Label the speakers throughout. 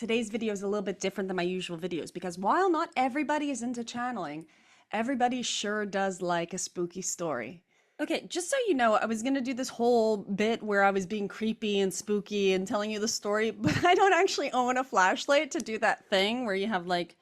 Speaker 1: Today's video is a little bit different than my usual videos because while not everybody is into channeling, everybody sure does like a spooky story. Okay, just so you know, I was gonna do this whole bit where I was being creepy and spooky and telling you the story, but I don't actually own a flashlight to do that thing where you have like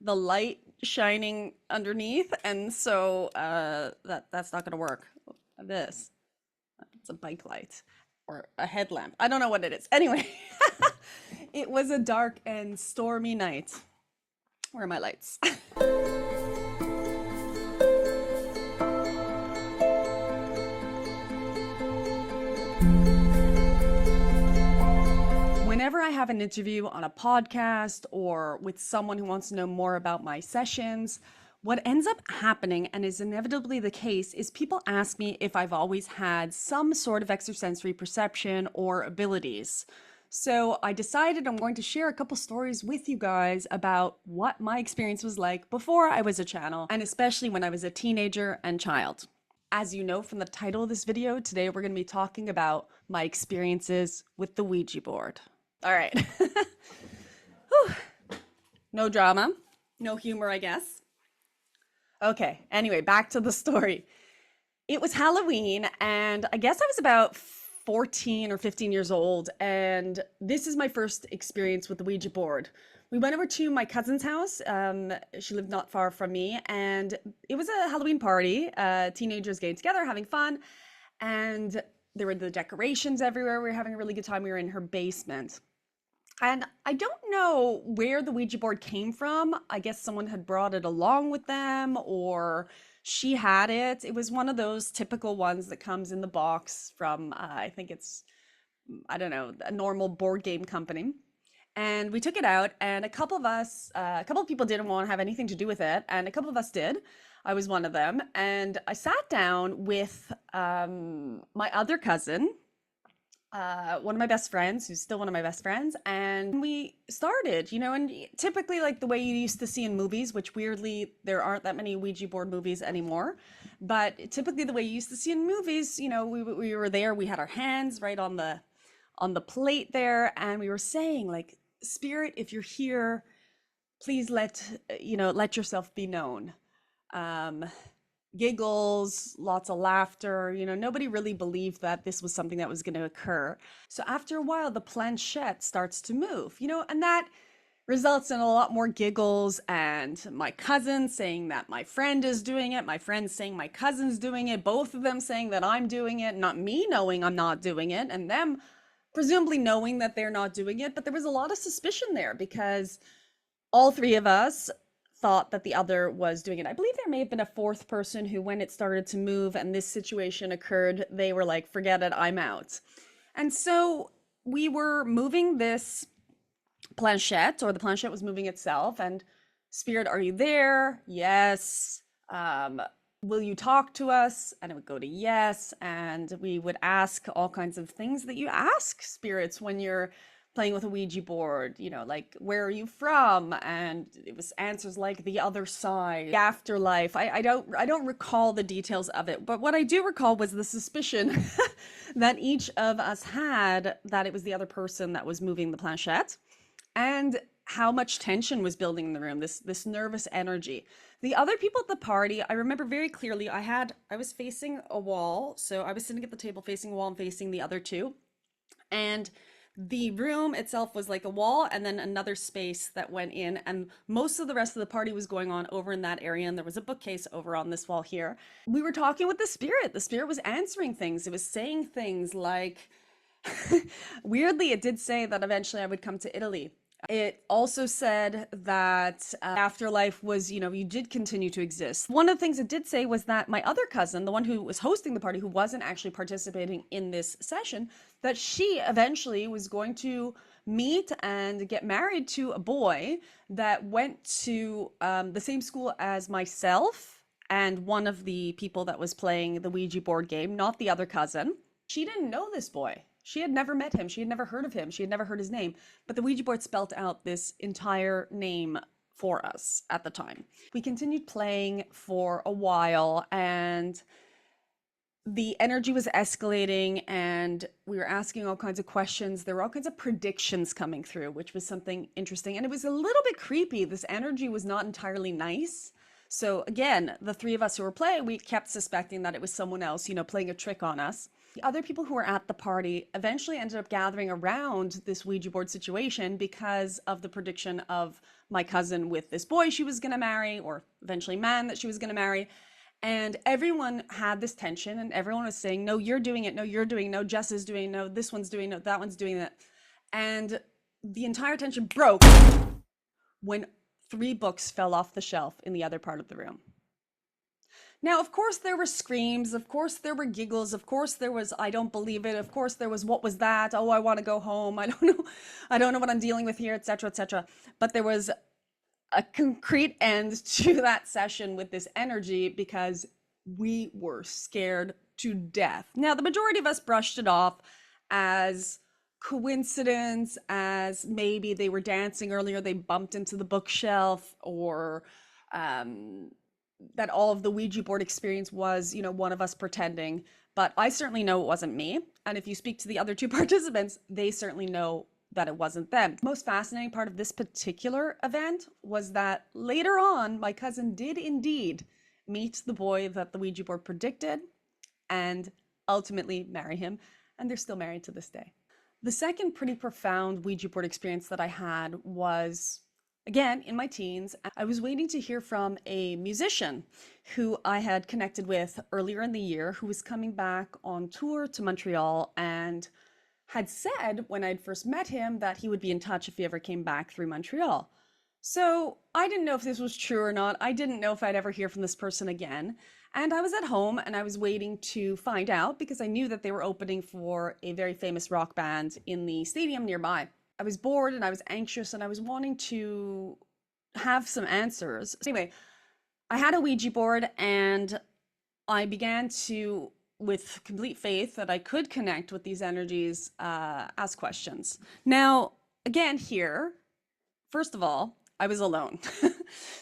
Speaker 1: the light shining underneath, and so that's not gonna work. This, it's a bike light or a headlamp. I don't know what it is. Anyway, it was a dark and stormy night. Where are my lights? Whenever I have an interview on a podcast or with someone who wants to know more about my sessions, what ends up happening, and is inevitably the case, is people ask me if I've always had some sort of extrasensory perception or abilities. So I decided I'm going to share a couple stories with you guys about what my experience was like before I was a channel, and especially when I was a teenager and child. As you know from the title of this video, today we're going to be talking about my experiences with the Ouija board. All right. No drama, no humor, I guess. Okay, anyway, back to the story. It was Halloween, and I guess I was about 14 or 15 years old, and this is my first experience with the Ouija board. We went over to my cousin's house. She lived not far from me, and it was a Halloween party, teenagers getting together, having fun, and there were the decorations everywhere. We were having a really good time. We were in her basement. And I don't know where the Ouija board came from. I guess someone had brought it along with them, or she had it. It was one of those typical ones that comes in the box from, I think it's, I don't know, a normal board game company. And we took it out, and a couple of people didn't want to have anything to do with it, and a couple of us did. I was one of them. And I sat down with my other cousin, one of my best friends, who's still one of my best friends, and we started, and typically like the way you used to see in movies, which weirdly there aren't that many Ouija board movies anymore, but typically the way you used to see in movies, we were there, we had our hands right on the plate there, and we were saying like, spirit, if you're here, please let yourself be known. Giggles, lots of laughter. Nobody really believed that this was something that was going to occur. So after a while, the planchette starts to move, and that results in a lot more giggles, and my cousin saying that my friend is doing it, my friend saying my cousin's doing it, both of them saying that I'm doing it, not me knowing I'm not doing it, and them presumably knowing that they're not doing it. But there was a lot of suspicion there because all three of us thought that the other was doing it. I believe there may have been a fourth person who, when it started to move and this situation occurred, they were like, forget it, I'm out. And so we were moving this planchette, or the planchette was moving itself, and spirit, are you there? Yes. Will you talk to us? And it would go to yes. And we would ask all kinds of things that you ask spirits when you're playing with a Ouija board, like, where are you from? And it was answers like the other side, the afterlife. I don't recall the details of it, but what I do recall was the suspicion that each of us had that it was the other person that was moving the planchette, and how much tension was building in the room, this nervous energy. The other people at the party, I remember very clearly, I was facing a wall, so I was sitting at the table facing a wall and facing the other two, and the room itself was like a wall and then another space that went in, and most of the rest of the party was going on over in that area, and there was a bookcase over on this wall here. We were talking with the spirit was answering things. It was saying things like, weirdly, it did say that eventually I would come to Italy. It also said that afterlife was, you did continue to exist. One of the things it did say was that my other cousin, the one who was hosting the party, who wasn't actually participating in this session, that she eventually was going to meet and get married to a boy that went to the same school as myself and one of the people that was playing the Ouija board game, not the other cousin. She didn't know this boy. She had never met him. She had never heard of him. She had never heard his name. But the Ouija board spelt out this entire name for us at the time. We continued playing for a while, and the energy was escalating and we were asking all kinds of questions. There were all kinds of predictions coming through, which was something interesting. And it was a little bit creepy. This energy was not entirely nice. So again, the three of us who were playing, we kept suspecting that it was someone else, playing a trick on us. The other people who were at the party eventually ended up gathering around this Ouija board situation because of the prediction of my cousin with this boy she was going to marry, or eventually man that she was going to marry. And everyone had this tension and everyone was saying, no, you're doing it. No, you're doing it. No, Jess is doing it. No, this one's doing it. That one's doing it. And the entire tension broke when 3 books fell off the shelf in the other part of the room. Now, of course, there were screams. Of course, there were giggles. Of course, there was, I don't believe it. Of course, there was, what was that? Oh, I want to go home. I don't know. I don't know what I'm dealing with here, etc., etc. But there was a concrete end to that session with this energy because we were scared to death. Now, the majority of us brushed it off as coincidence, as maybe they were dancing earlier, they bumped into the bookshelf, or that all of the Ouija board experience was, one of us pretending. But I certainly know it wasn't me. And if you speak to the other 2 participants, they certainly know that it wasn't them. The most fascinating part of this particular event was that later on, my cousin did indeed meet the boy that the Ouija board predicted and ultimately marry him. And they're still married to this day. The second pretty profound Ouija board experience that I had was, again, in my teens. I was waiting to hear from a musician who I had connected with earlier in the year, who was coming back on tour to Montreal and had said when I'd first met him that he would be in touch if he ever came back through Montreal. So I didn't know if this was true or not. I didn't know if I'd ever hear from this person again. And I was at home and I was waiting to find out because I knew that they were opening for a very famous rock band in the stadium nearby. I was bored and I was anxious and I was wanting to have some answers. Anyway, I had a Ouija board and I began to, with complete faith that I could connect with these energies, ask questions. Now, again here, first of all, I was alone.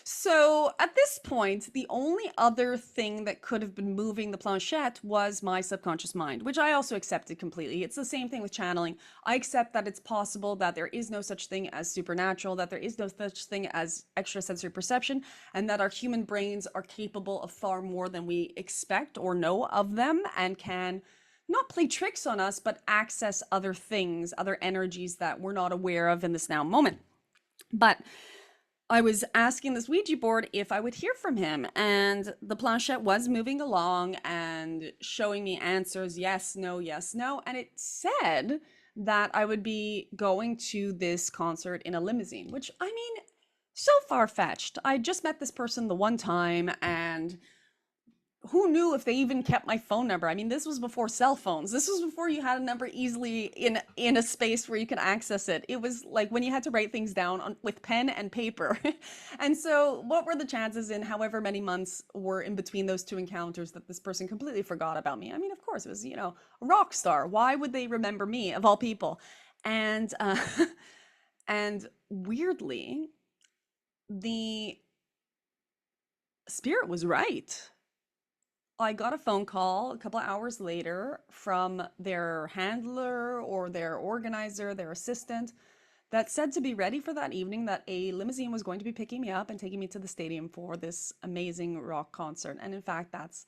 Speaker 1: So at this point, the only other thing that could have been moving the planchette was my subconscious mind, which I also accepted completely. It's the same thing with channeling. I accept that it's possible, that there is no such thing as supernatural, that there is no such thing as extrasensory perception, and that our human brains are capable of far more than we expect or know of them, and can not play tricks on us, but access other things, other energies that we're not aware of in this now moment. But I was asking this Ouija board if I would hear from him, and the planchette was moving along and showing me answers, yes, no, and it said that I would be going to this concert in a limousine, which, I mean, so far-fetched. I just met this person the one time, and who knew if they even kept my phone number? I mean, this was before cell phones. This was before you had a number easily in a space where you could access it. It was like when you had to write things down with pen and paper. And so what were the chances in however many months were in between those 2 encounters that this person completely forgot about me? I mean, of course, it was, a rock star. Why would they remember me, of all people? And, and weirdly, the spirit was right. I got a phone call a couple of hours later from their handler or their organizer, their assistant, that said to be ready for that evening, that a limousine was going to be picking me up and taking me to the stadium for this amazing rock concert. And in fact, that's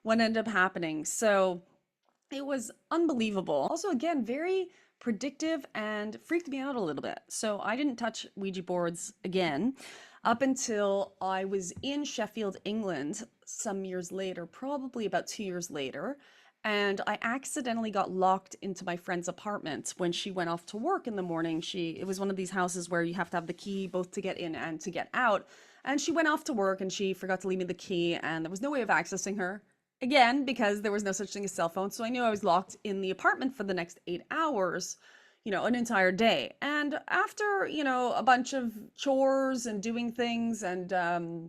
Speaker 1: what ended up happening. So it was unbelievable. Also, again, very predictive and freaked me out a little bit. So I didn't touch Ouija boards again up until I was in Sheffield, England, some years later, probably about 2 years later. And I accidentally got locked into my friend's apartment when she went off to work in the morning. It was one of these houses where you have to have the key both to get in and to get out. And she went off to work and she forgot to leave me the key, and there was no way of accessing her. Again, because there was no such thing as cell phones. So I knew I was locked in the apartment for the next 8 hours, an entire day. And after, a bunch of chores and doing things and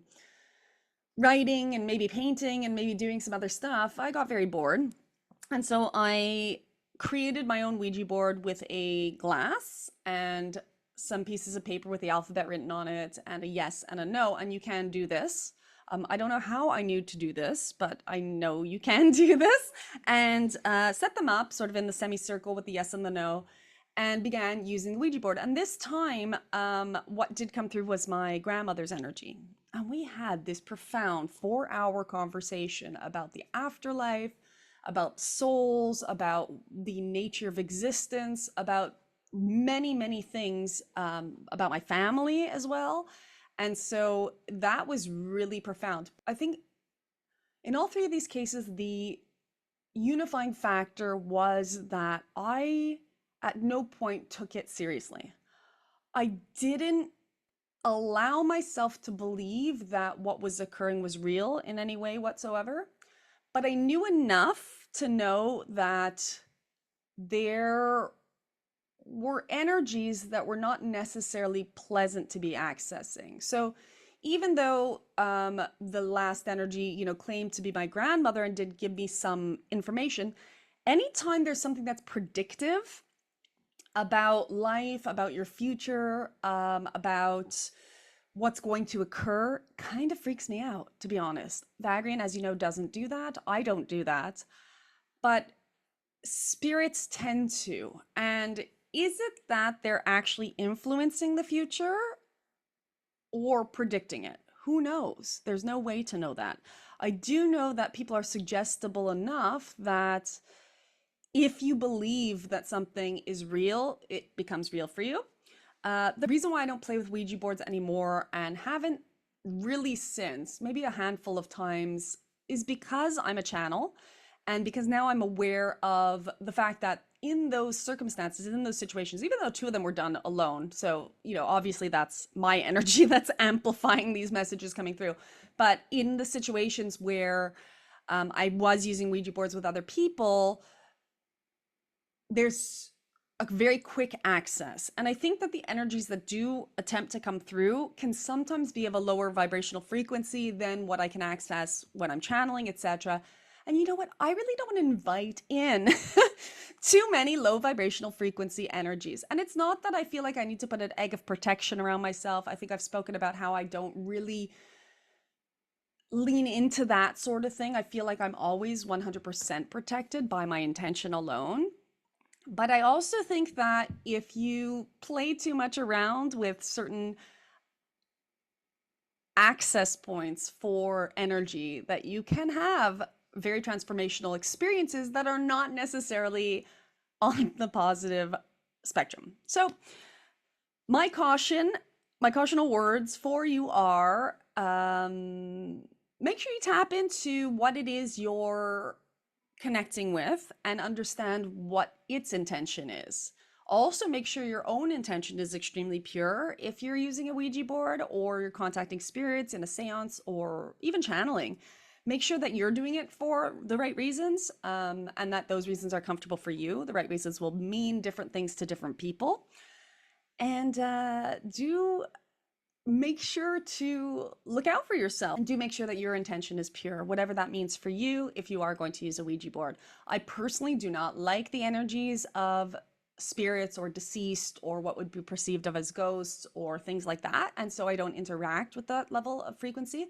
Speaker 1: writing and maybe painting and maybe doing some other stuff, I got very bored. And so I created my own Ouija board with a glass and some pieces of paper with the alphabet written on it and a yes and a no. And you can do this I don't know how I knew to do this, but I know you can do this. And set them up sort of in the semicircle with the yes and the no, and began using the Ouija board. And this time, what did come through was my grandmother's energy. And we had this profound 4-hour conversation about the afterlife, about souls, about the nature of existence, about many, many things, about my family as well. And so that was really profound. I think in all three of these cases, the unifying factor was that I at no point took it seriously. I didn't allow myself to believe that what was occurring was real in any way whatsoever, but I knew enough to know that there were energies that were not necessarily pleasant to be accessing. So even though the last energy, claimed to be my grandmother and did give me some information, anytime there's something that's predictive about life, about your future, about what's going to occur, kind of freaks me out, to be honest. Vagrein, as you know, doesn't do that. I don't do that. But spirits tend to. And is it that they're actually influencing the future or predicting it? Who knows? There's no way to know that. I do know that people are suggestible enough that if you believe that something is real, it becomes real for you. The reason why I don't play with Ouija boards anymore and haven't really since, maybe a handful of times, is because I'm a channel and because now I'm aware of the fact that in those circumstances, in those situations, even though 2 of them were done alone, so, obviously that's my energy that's amplifying these messages coming through. But in the situations where I was using Ouija boards with other people, there's a very quick access. And I think that the energies that do attempt to come through can sometimes be of a lower vibrational frequency than what I can access when I'm channeling, etc. And you know what? I really don't want to invite in too many low vibrational frequency energies. And it's not that I feel like I need to put an egg of protection around myself. I think I've spoken about how I don't really lean into that sort of thing. I feel like I'm always 100% protected by my intention alone. But I also think that if you play too much around with certain access points for energy, that you can have very transformational experiences that are not necessarily on the positive spectrum. So my cautional words for you are, make sure you tap into what it is you're connecting with and understand what its intention is. Also, make sure your own intention is extremely pure if you're using a Ouija board or you're contacting spirits in a seance or even channeling. Make sure that you're doing it for the right reasons, and that those reasons are comfortable for you. The right reasons will mean different things to different people. And do make sure to look out for yourself and do make sure that your intention is pure, whatever that means for you if you are going to use a Ouija board. I personally do not like the energies of spirits or deceased or what would be perceived of as ghosts or things like that. And so I don't interact with that level of frequency.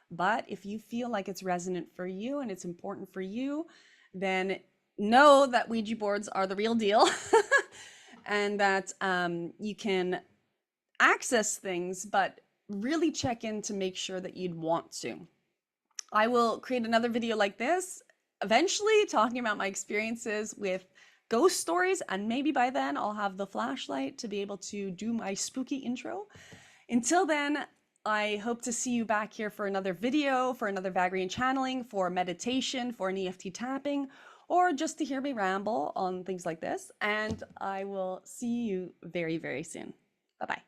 Speaker 1: But if you feel like it's resonant for you and it's important for you, then know that Ouija boards are the real deal and that you can access things, but really check in to make sure that you'd want to. I will create another video like this eventually talking about my experiences with ghost stories, and maybe by then I'll have the flashlight to be able to do my spooky intro. Until then, I hope to see you back here for another video, for another Vagrein channeling, for meditation, for an EFT tapping, or just to hear me ramble on things like this. And I will see you very, very soon. Bye-bye.